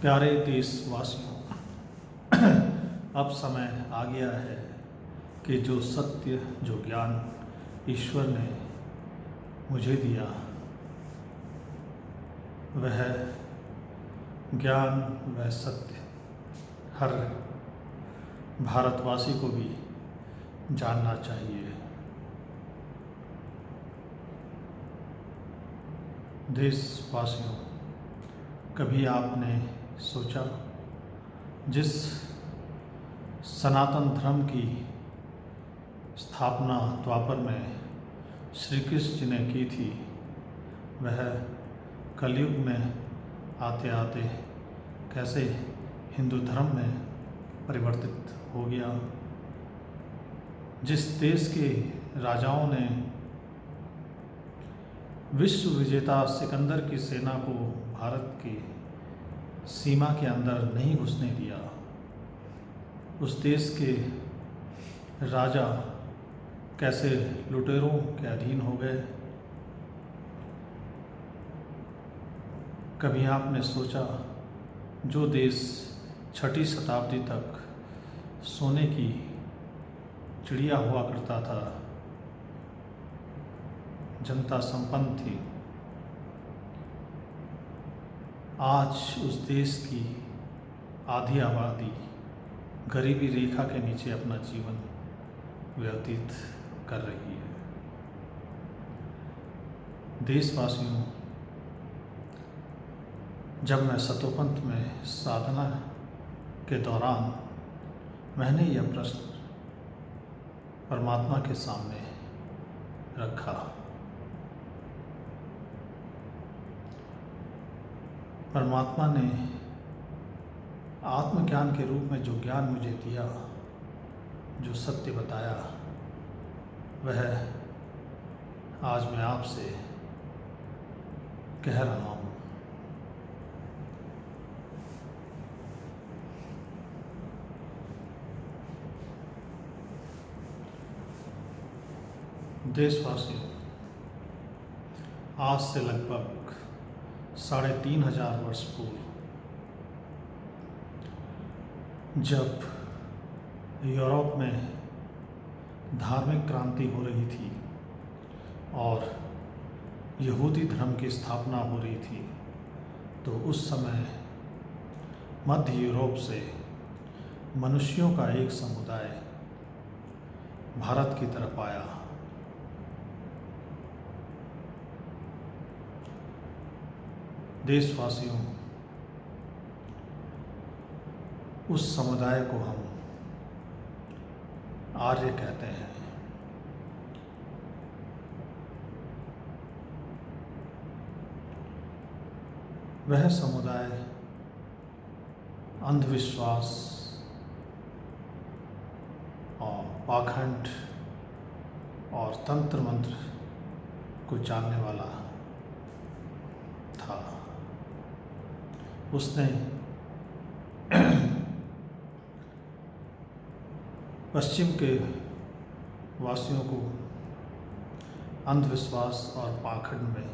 प्यारे देशवासियों, अब समय आ गया है कि जो सत्य, जो ज्ञान ईश्वर ने मुझे दिया, वह ज्ञान, वह सत्य हर भारतवासी को भी जानना चाहिए। देशवासियों, कभी आपने सोचा जिस सनातन धर्म की स्थापना द्वापर में श्री कृष्ण जी ने की थी, वह कलयुग में आते आते कैसे हिंदू धर्म में परिवर्तित हो गया। जिस देश के राजाओं ने विश्व विजेता सिकंदर की सेना को भारत की सीमा के अंदर नहीं घुसने दिया, उस देश के राजा कैसे लुटेरों के अधीन हो गए। कभी आपने सोचा जो देश 6वीं शताब्दी तक सोने की चिड़िया हुआ करता था, जनता संपन्न थी, आज उस देश की आधी आबादी गरीबी रेखा के नीचे अपना जीवन व्यतीत कर रही है। देशवासियों, जब मैं सतोपंथ में साधना के दौरान मैंने यह प्रश्न परमात्मा के सामने रखा, परमात्मा ने आत्मज्ञान के रूप में जो ज्ञान मुझे दिया, जो सत्य बताया, वह आज मैं आपसे कह रहा हूँ। देशवासियों, आज से लगभग 3500 वर्ष पूर्व जब यूरोप में धार्मिक क्रांति हो रही थी और यहूदी धर्म की स्थापना हो रही थी, तो उस समय मध्य यूरोप से मनुष्यों का एक समुदाय भारत की तरफ आया। देशवासियों, उस समुदाय को हम आर्य कहते हैं। वह समुदाय अंधविश्वास और पाखंड और तंत्र मंत्र को जानने वाला था। उसने पश्चिम के वासियों को अंधविश्वास और पाखंड में,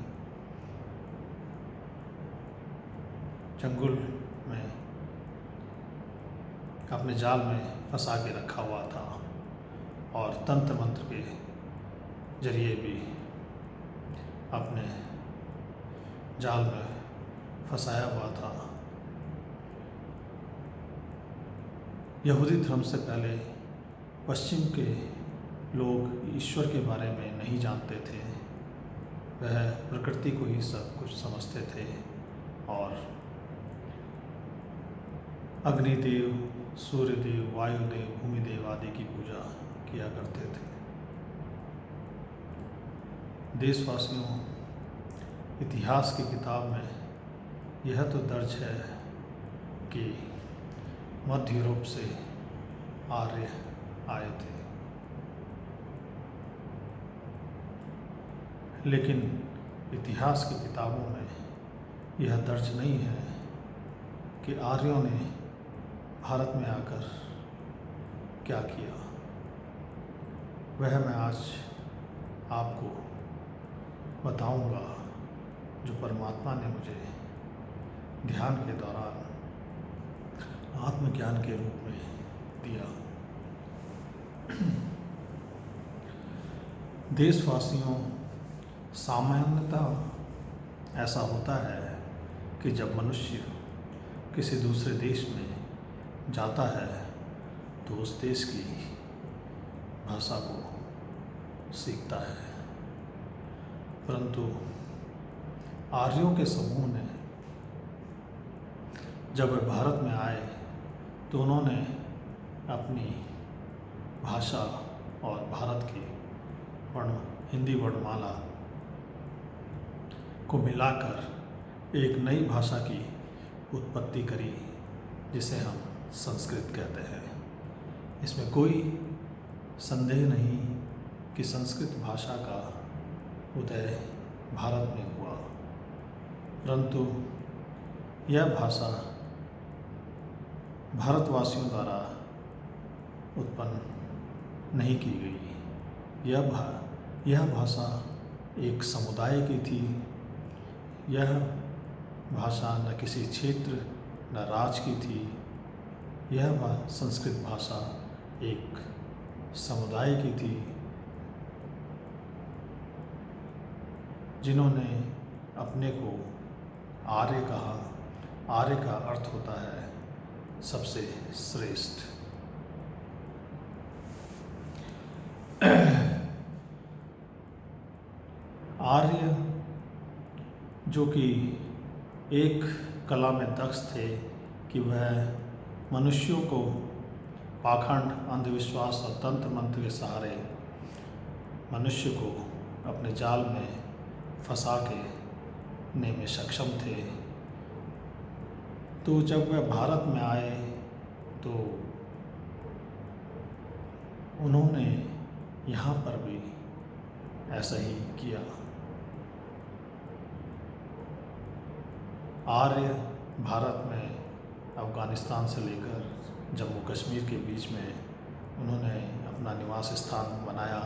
चंगुल में, अपने जाल में फंसा के रखा हुआ था और तंत्र मंत्र के जरिए भी अपने जाल में फंसाया हुआ था। यहूदी धर्म से पहले पश्चिम के लोग ईश्वर के बारे में नहीं जानते थे, वह प्रकृति को ही सब कुछ समझते थे और अग्निदेव, सूर्यदेव, वायुदेव, भूमिदेव आदि की पूजा किया करते थे। देशवासियों, इतिहास की किताब में यह तो दर्ज है कि मध्य यूरोप से आर्य आए थे, लेकिन इतिहास की किताबों में यह दर्ज नहीं है कि आर्यों ने भारत में आकर क्या किया। वह मैं आज आपको बताऊंगा, जो परमात्मा ने मुझे ध्यान के दौरान आत्मज्ञान के रूप में दिया। देशवासियों, सामान्यतः ऐसा होता है कि जब मनुष्य किसी दूसरे देश में जाता है तो उस देश की भाषा को सीखता है, परंतु आर्यों के समूह ने जब वे भारत में आए तो उन्होंने अपनी भाषा और भारत की हिंदी वर्णमाला को मिलाकर एक नई भाषा की उत्पत्ति करी, जिसे हम संस्कृत कहते हैं। इसमें कोई संदेह नहीं कि संस्कृत भाषा का उदय भारत में हुआ, परंतु यह भाषा भारतवासियों द्वारा उत्पन्न नहीं की गई। यह भाषा एक समुदाय की थी। यह भाषा न किसी क्षेत्र न राज्य की थी। यह संस्कृत भाषा एक समुदाय की थी, जिन्होंने अपने को आर्य कहा। आर्य का अर्थ होता है सबसे श्रेष्ठ। आर्य जो कि एक कला में दक्ष थे कि वह मनुष्यों को पाखंड, अंधविश्वास और तंत्र मंत्र के सहारे मनुष्य को अपने जाल में फंसा के में सक्षम थे। तो जब वह भारत में आए तो उन्होंने यहाँ पर भी ऐसा ही किया। आर्य भारत में अफ़गानिस्तान से लेकर जम्मू कश्मीर के बीच में उन्होंने अपना निवास स्थान बनाया।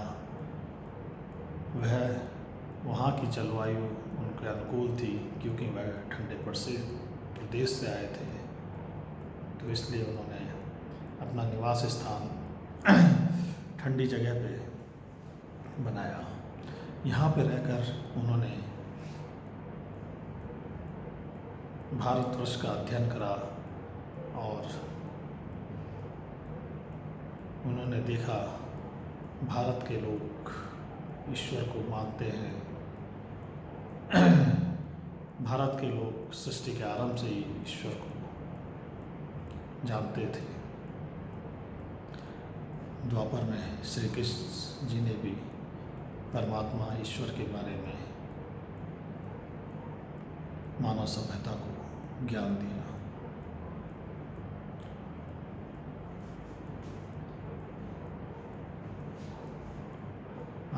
वह वहाँ की जलवायु उनके अनुकूल थी, क्योंकि वह ठंडे प्रदेश से आए थे, तो इसलिए उन्होंने अपना निवास स्थान ठंडी जगह पे बनाया। यहाँ पे रहकर उन्होंने भारतवर्ष का अध्ययन करा और उन्होंने देखा भारत के लोग ईश्वर को मानते हैं। भारत के लोग सृष्टि के आरंभ से ही ईश्वर को जानते थे। द्वापर में श्री कृष्ण जी ने भी परमात्मा ईश्वर के बारे में मानव सभ्यता को ज्ञान दिया।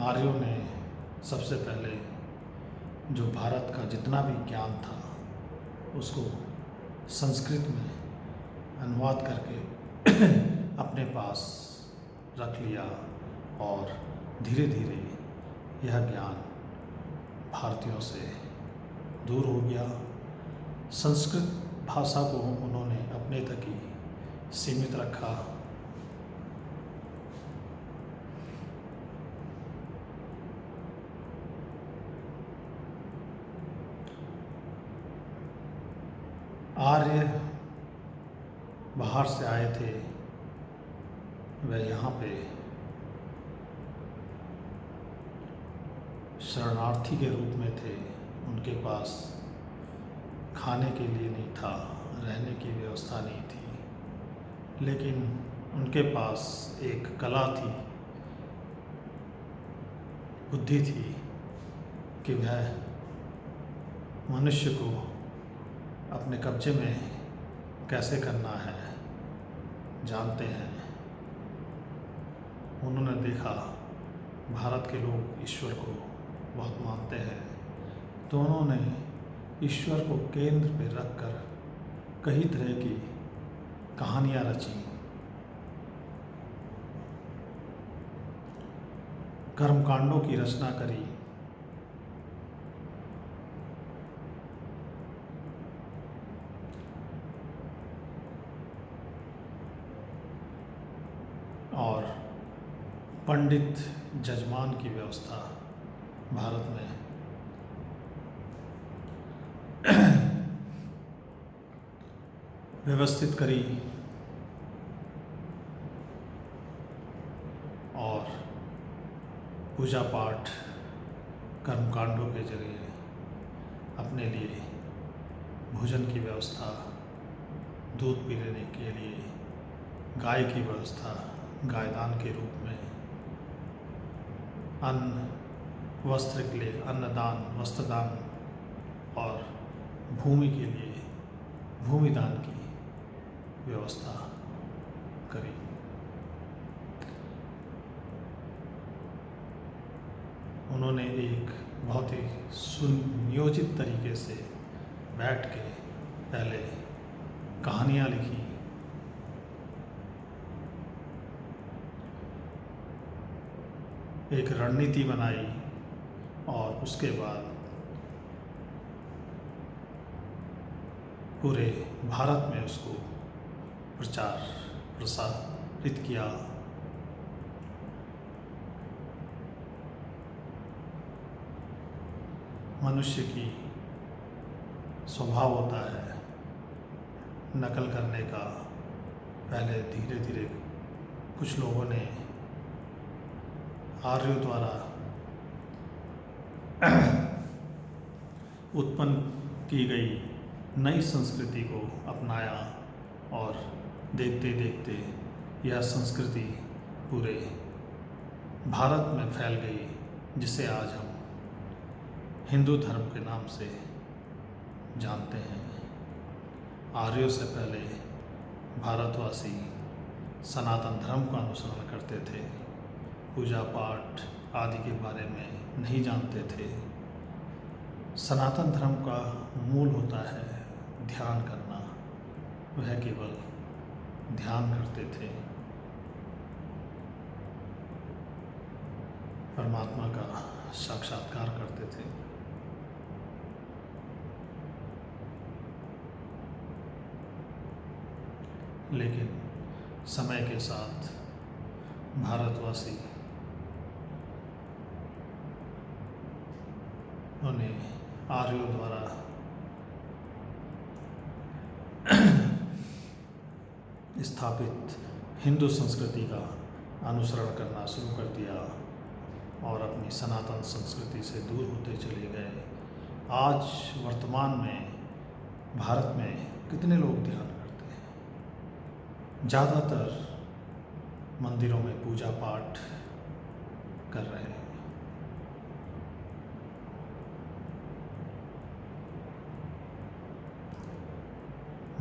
आर्यों ने सबसे पहले जो भारत का जितना भी ज्ञान था उसको संस्कृत में अनुवाद करके अपने पास रख लिया और धीरे धीरे यह ज्ञान भारतीयों से दूर हो गया। संस्कृत भाषा को उन्होंने अपने तक ही सीमित रखा। आर्य बाहर से आए थे, वह यहाँ पे शरणार्थी के रूप में थे। उनके पास खाने के लिए नहीं था, रहने की व्यवस्था नहीं थी, लेकिन उनके पास एक कला थी, बुद्धि थी कि वह मनुष्य को अपने कब्जे में कैसे करना है जानते हैं। उन्होंने देखा भारत के लोग ईश्वर को बहुत मानते हैं, तो उन्होंने ईश्वर को केंद्र पे रखकर कई तरह की कहानियाँ रची। कर्मकांडों की रचना करी। और पंडित जजमान की व्यवस्था भारत में व्यवस्थित करी और पूजा पाठ कर्मकांडों के जरिए अपने लिए भोजन की व्यवस्था, दूध पीने के लिए गाय की व्यवस्था, गायदान के रूप में अन्न वस्त्र के लिए अन्नदान, वस्त्रदान और भूमि के लिए भूमिदान की व्यवस्था करी। उन्होंने एक बहुत ही सुनियोजित तरीके से बैठ के पहले कहानियाँ लिखी, एक रणनीति बनाई और उसके बाद पूरे भारत में उसको प्रचार प्रसारित किया। मनुष्य की स्वभाव होता है नकल करने का। पहले धीरे धीरे कुछ लोगों ने आर्यों द्वारा उत्पन्न की गई नई संस्कृति को अपनाया और देखते देखते यह संस्कृति पूरे भारत में फैल गई, जिसे आज हम हिंदू धर्म के नाम से जानते हैं। आर्यों से पहले भारतवासी सनातन धर्म का अनुसरण करते थे, पूजा पाठ आदि के बारे में नहीं जानते थे। सनातन धर्म का मूल होता है ध्यान करना, वह केवल ध्यान करते थे, परमात्मा का साक्षात्कार करते थे। लेकिन समय के साथ भारतवासी उन्हें आर्यों द्वारा स्थापित हिंदू संस्कृति का अनुसरण करना शुरू कर दिया और अपनी सनातन संस्कृति से दूर होते चले गए। आज वर्तमान में भारत में कितने लोग ध्यान करते हैं? ज़्यादातर मंदिरों में पूजा पाठ कर रहे हैं।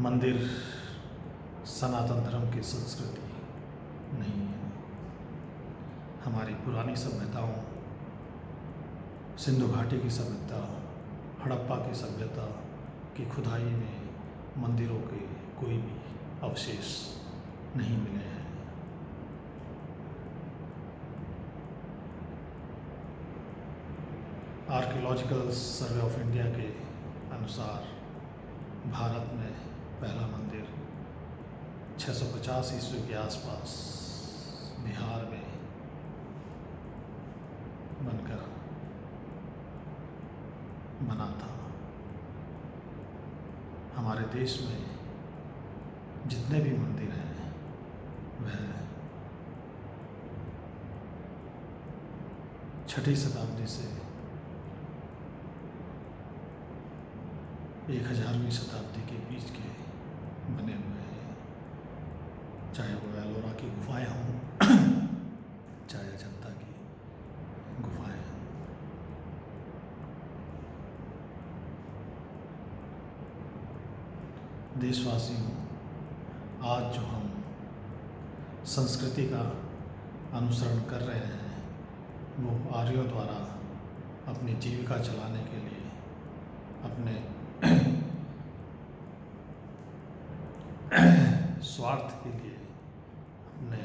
मंदिर सनातन धर्म की संस्कृति नहीं है। हमारी पुरानी सभ्यताओं, सिंधु घाटी की सभ्यता, हड़प्पा की सभ्यता की खुदाई में मंदिरों के कोई भी अवशेष नहीं मिले हैं। आर्कियोलॉजिकल सर्वे ऑफ इंडिया के अनुसार भारत में पहला मंदिर 650 ईस्वी के आसपास बिहार में बनकर बना था। हमारे देश में जितने भी मंदिर हैं वह 6ठी शताब्दी से 1000वीं शताब्दी के बीच के बने हुए हैं, चाहे वो एलोरा की गुफाएं हों चाहे अजंता की गुफाएं हों। देशवासियों, आज जो हम संस्कृति का अनुसरण कर रहे हैं वो आर्यों द्वारा अपनी जीविका चलाने के लिए, अपने स्वार्थ के लिए, अपने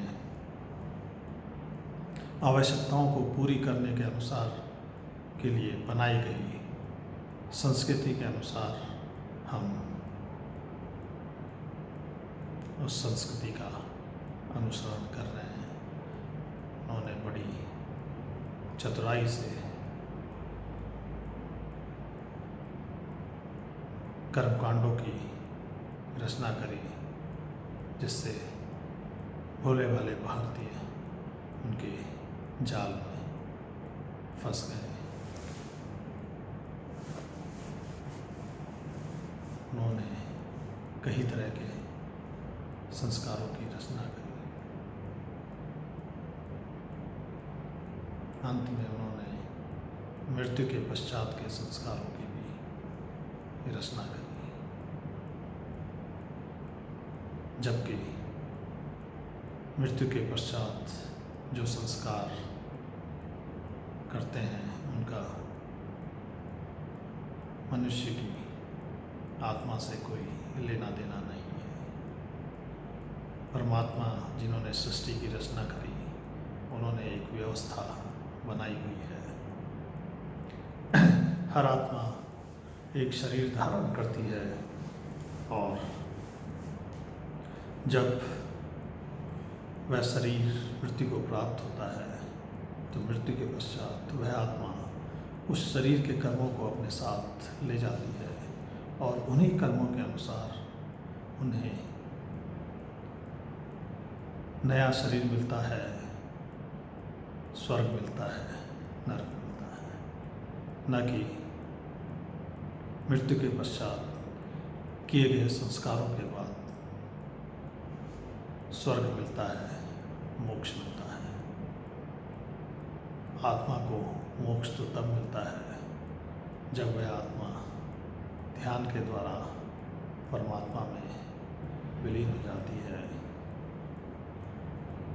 आवश्यकताओं को पूरी करने के अनुसार के लिए बनाई गई संस्कृति के अनुसार हम उस संस्कृति का अनुसरण कर रहे हैं। उन्होंने बड़ी चतुराई से कर्मकांडों की रचना करी, जिससे भोले भाले भारतीय उनके जाल में फंस गए। उन्होंने कई तरह के संस्कारों की रचना करी। अंत में उन्होंने मृत्यु के पश्चात के संस्कारों की भी रचना करी। जबकि मृत्यु के पश्चात जो संस्कार करते हैं उनका मनुष्य की आत्मा से कोई लेना देना नहीं है। परमात्मा जिन्होंने सृष्टि की रचना करी, उन्होंने एक व्यवस्था बनाई हुई है। हर आत्मा एक शरीर धारण करती है और जब वह शरीर मृत्यु को प्राप्त होता है तो मृत्यु के पश्चात वह आत्मा उस शरीर के कर्मों को अपने साथ ले जाती है और उन्हीं कर्मों के अनुसार उन्हें नया शरीर मिलता है, स्वर्ग मिलता है, नरक मिलता है। न कि मृत्यु के पश्चात किए गए संस्कारों के बाद स्वर्ग मिलता है, मोक्ष मिलता है। आत्मा को मोक्ष तो तब मिलता है जब वह आत्मा ध्यान के द्वारा परमात्मा में विलीन हो जाती है,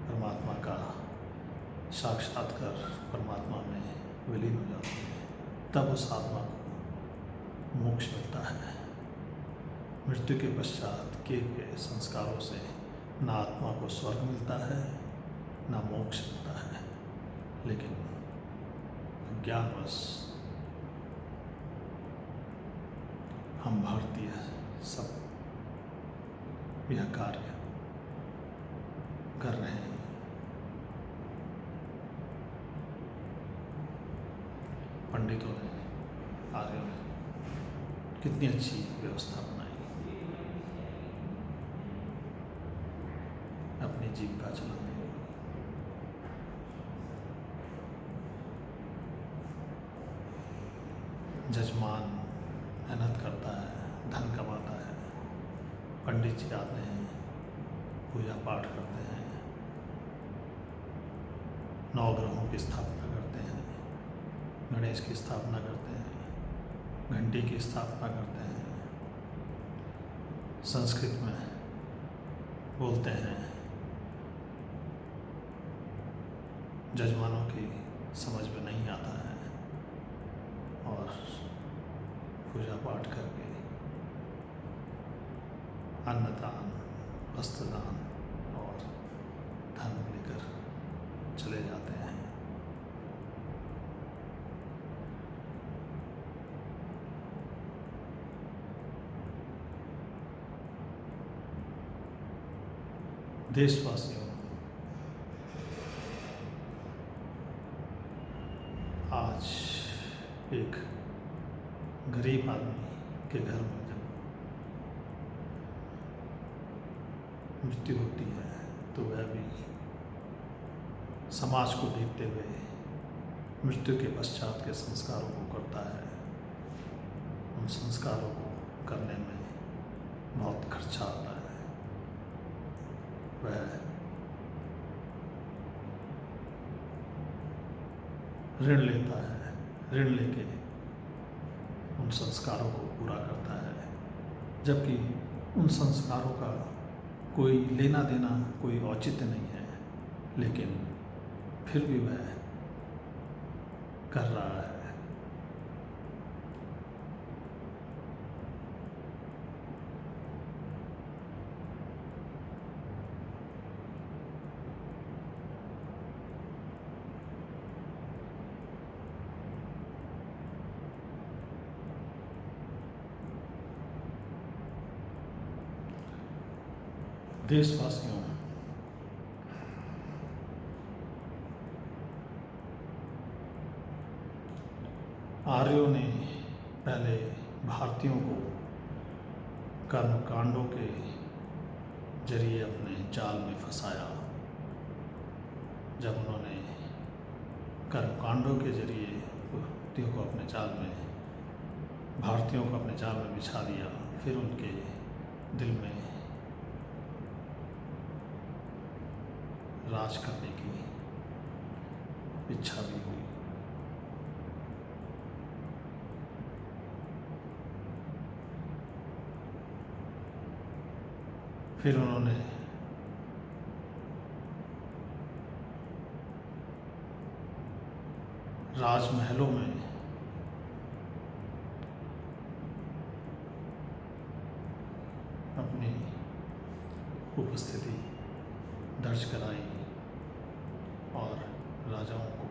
परमात्मा का साक्षात्कार परमात्मा में विलीन हो जाती है, तब उस आत्मा को मोक्ष मिलता है। मृत्यु के पश्चात किए गए संस्कारों से न आत्मा को स्वर्ग मिलता है, न मोक्ष मिलता है, लेकिन ज्ञानवश हम भारतीय सब यह कार्य कर रहे हैं। पंडितों ने, आर्यों ने कितनी अच्छी व्यवस्था बनाई अपनी जीविका चलाने की। जजमान मेहनत करता है, धन कमाता है, पंडित जी आते हैं, पूजा पाठ करते हैं, नौ ग्रहों की स्थापना करते हैं, गणेश की स्थापना करते हैं, घंटी की स्थापना करते हैं, संस्कृत में बोलते हैं। जजमानों की समझ में नहीं आता है और पूजा पाठ करके अन्नदान, वस्त्रदान और धन लेकर चले जाते हैं। देशवासियों, आज एक गरीब आदमी के घर में जब मृत्यु होती है तो वह भी समाज को देखते हुए मृत्यु के पश्चात के संस्कारों को करता है। उन संस्कारों को करने में बहुत खर्चा आता है। वह ऋण लेता है, ऋण लेके उन संस्कारों को पूरा करता है, जबकि उन संस्कारों का कोई लेना देना, कोई औचित्य नहीं है, लेकिन फिर भी वह कर रहा है। देशवासियों, आर्यों ने पहले भारतीयों को कर्मकांडों के जरिए अपने जाल में फंसाया। जब उन्होंने कर्मकांडों के जरिए भारतीयों को अपने जाल में बिछा दिया, फिर उनके दिल में राज करने की इच्छा भी हुई। फिर उन्होंने राजमहलों में अपनी उपस्थिति दर्ज कराई और राजाओं को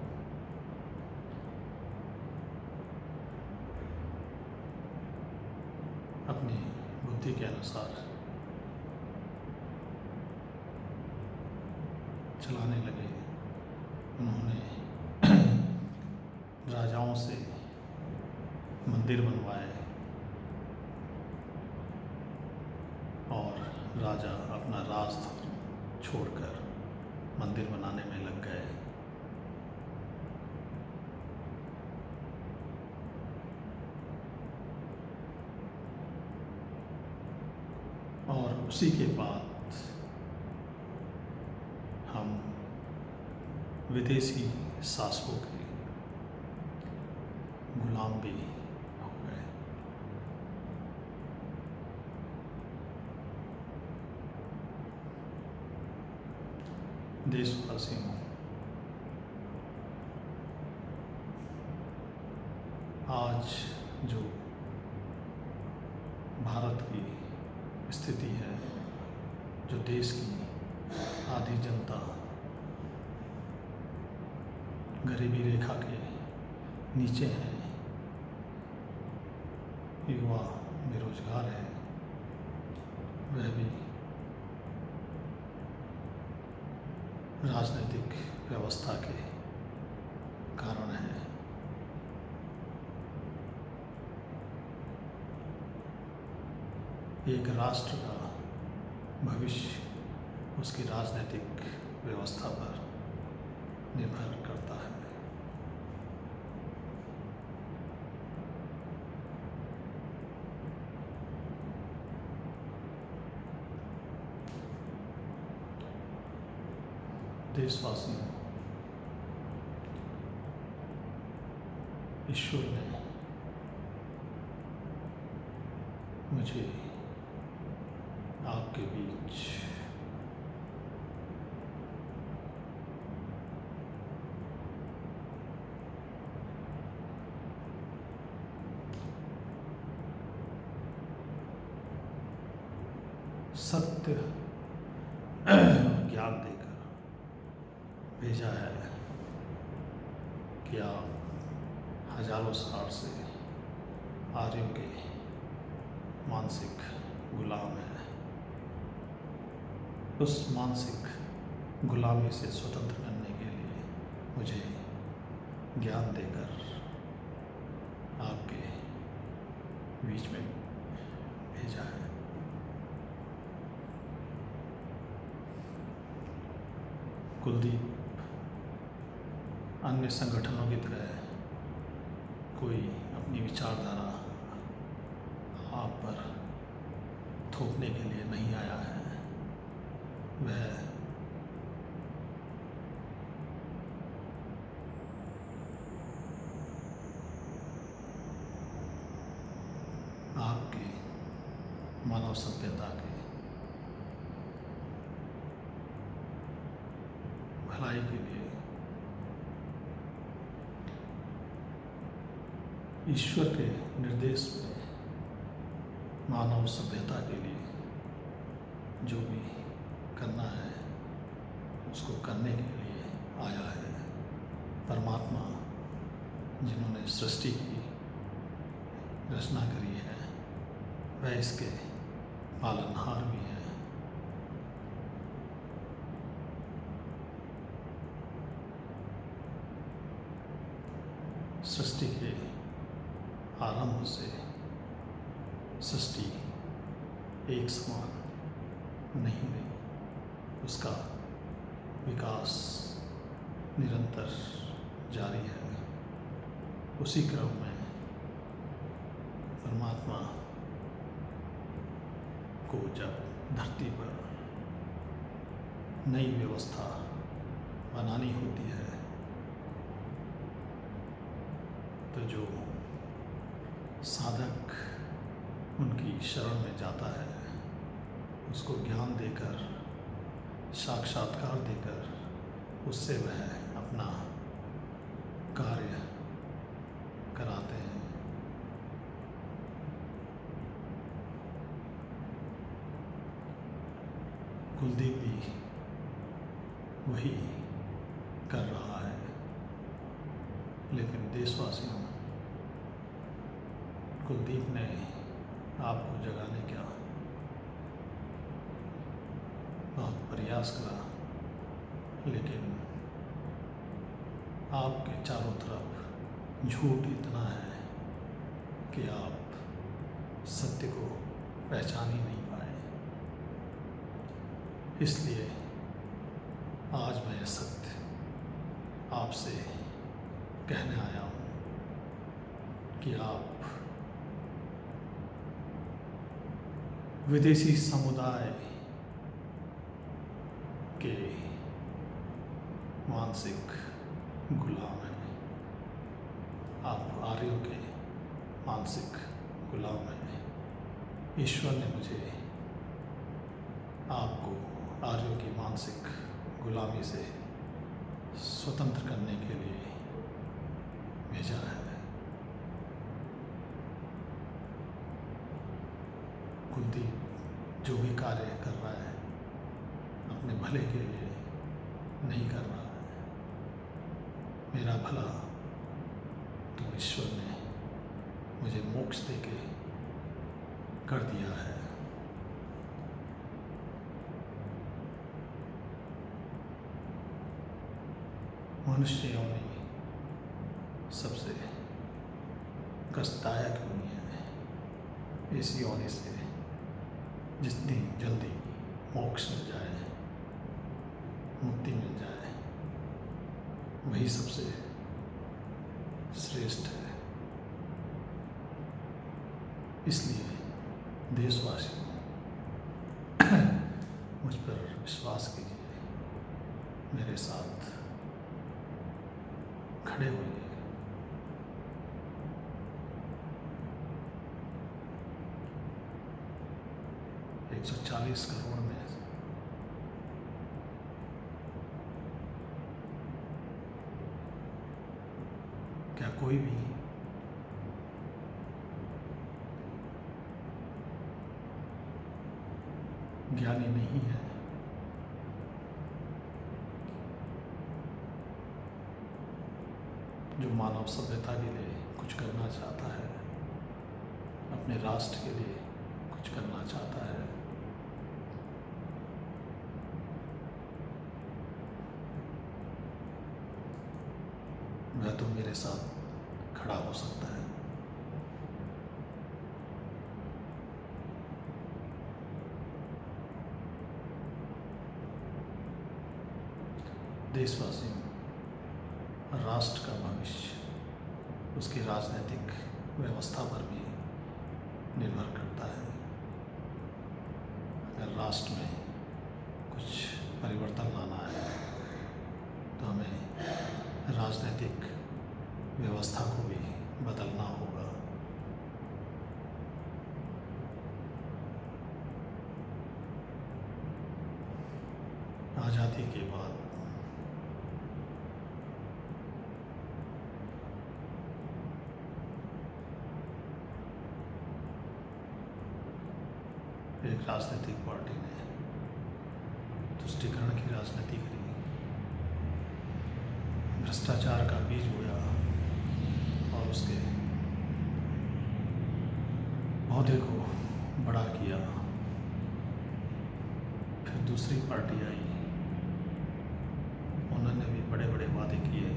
अपनी बुद्धि के अनुसार चलाने लगे। उन्होंने राजाओं से मंदिर बनवाए और राजा अपना राज छोड़कर मंदिर बनाने में लग गए। और उसी के बाद हम विदेशी शासकों के गुलाम भी हो गए। देशवासियों, आज जो भारत की स्थिति है, जो देश की आधी जनता गरीबी रेखा के नीचे है, युवा बेरोजगार है, वह भी राजनीतिक व्यवस्था के कारण है। एक राष्ट्र का भविष्य उसकी राजनीतिक व्यवस्था पर निर्भर करता है। देशवासियों, ईश्वर ने मुझे आपके बीच सत्य ज्ञान देकर भेजा है कि आप हजारों साल से आर्यों के मानसिक गुलाम हैं। उस मानसिक गुलामी से स्वतंत्र करने के लिए मुझे ज्ञान देकर आपके बीच में भेजा है। कुलदीप अन्य संगठनों की तरह कोई अपनी विचारधारा आप पर थोपने के लिए नहीं आया है। वह आपके मानव सभ्यता के भलाई के लिए ईश्वर के निर्देश में मानव सभ्यता के लिए जो भी करना है उसको करने के लिए आया है। परमात्मा जिन्होंने सृष्टि की रचना करी है, वह इसके पालनहार भी हैं। सृष्टि के प्रारंभ से सृष्टि एक समान नहीं रही, उसका विकास निरंतर जारी है। उसी क्रम में परमात्मा को जब धरती पर नई व्यवस्था बनानी होती है तो जो साधक उनकी शरण में जाता है उसको ज्ञान देकर, साक्षात्कार देकर उससे वह अपना कार्य कराते हैं। कुलदीप भी वही कर रहा है, लेकिन देशवासियों, कुलदीप ने आपको जगाने का बहुत प्रयास करा, लेकिन आपके चारों तरफ झूठ इतना है कि आप सत्य को पहचान ही नहीं पाए। इसलिए आज मैं सत्य आपसे कहने आया हूँ कि आप विदेशी समुदाय के मानसिक गुलाम हैं, आप आर्यों के मानसिक गुलाम हैं। ईश्वर ने मुझे आपको आर्यों की मानसिक गुलामी से स्वतंत्र करने के लिए भेजा है। कुलदीप जो भी कार्य कर रहा है अपने भले के लिए नहीं कर रहा है। मेरा भला तो ईश्वर ने मुझे मोक्ष देके कर दिया है। मनुष्य योनि सबसे कष्टदायक योनि है। इस योनि से जितनी जल्दी मोक्ष मिल जाए, मुक्ति मिल जाए, वही सबसे श्रेष्ठ है। इसलिए देशवासियों, मुझ पर विश्वास कीजिए, मेरे साथ खड़े होइए। एक 140 करोड़ में क्या कोई भी ज्ञानी नहीं है जो मानव सभ्यता के लिए कुछ करना चाहता है, अपने राष्ट्र के लिए कुछ करना चाहता है? वह तो मेरे साथ खड़ा हो सकता है। देशवासियों, राष्ट्र का भविष्य उसकी राजनीतिक व्यवस्था पर भी निर्भर करता है। अगर राष्ट्र में कुछ परिवर्तन लाना है तो हमें राजनीतिक व्यवस्था को भी बदलना होगा। आज़ादी के बाद एक राजनीतिक पार्टी ने तुष्टीकरण की राजनीति करी, भ्रष्टाचार का बीज बोया और उसके पौधे को बड़ा किया। फिर दूसरी पार्टी आई, उन्होंने भी बड़े बड़े वादे किए,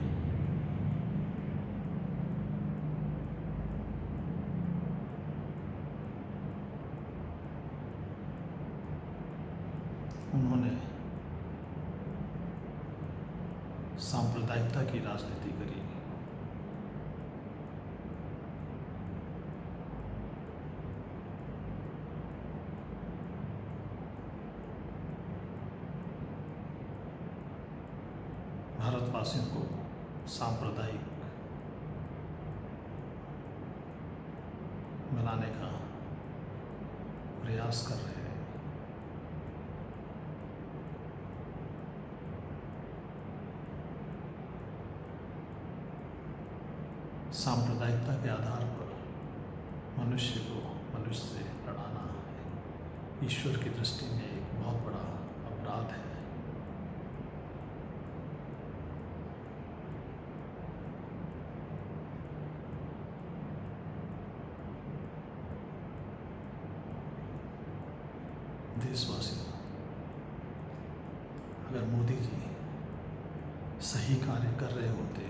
सांप्रदायिकता की राजनीति करी। भारतवासियों को सांप्रदायिक बनाने का प्रयास कर रहे हैं। सांप्रदायिकता के आधार पर मनुष्य को मनुष्य से लड़ाना ईश्वर की दृष्टि में एक बहुत बड़ा अपराध है। देशवासियों, अगर मोदी जी सही कार्य कर रहे होते,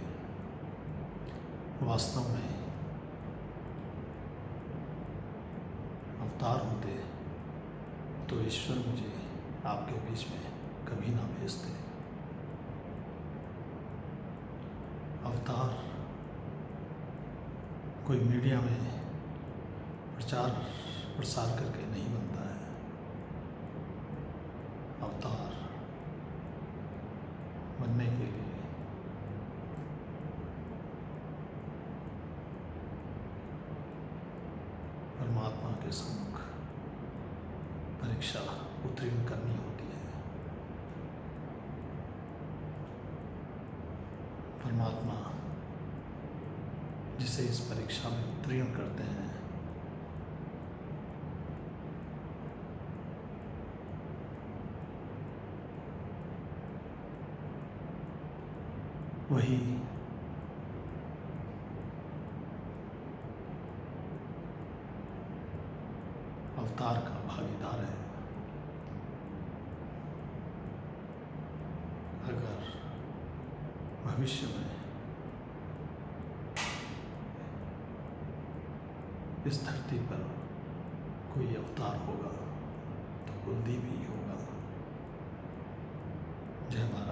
वास्तव में अवतार होते, तो ईश्वर मुझे आपके बीच में कभी ना भेजते। अवतार कोई मीडिया में प्रचार प्रसार करके नहीं बनता है। अवतार बनने के लिए परमात्मा के सम्मुख परीक्षा उत्तीर्ण करनी होती है। परमात्मा जिसे इस परीक्षा में उत्तीर्ण करते हैं, वही अवतार का भागीदार है। अगर भविष्य में इस धरती पर कोई अवतार होगा तो कुलदीप ही होगा। जय भारत।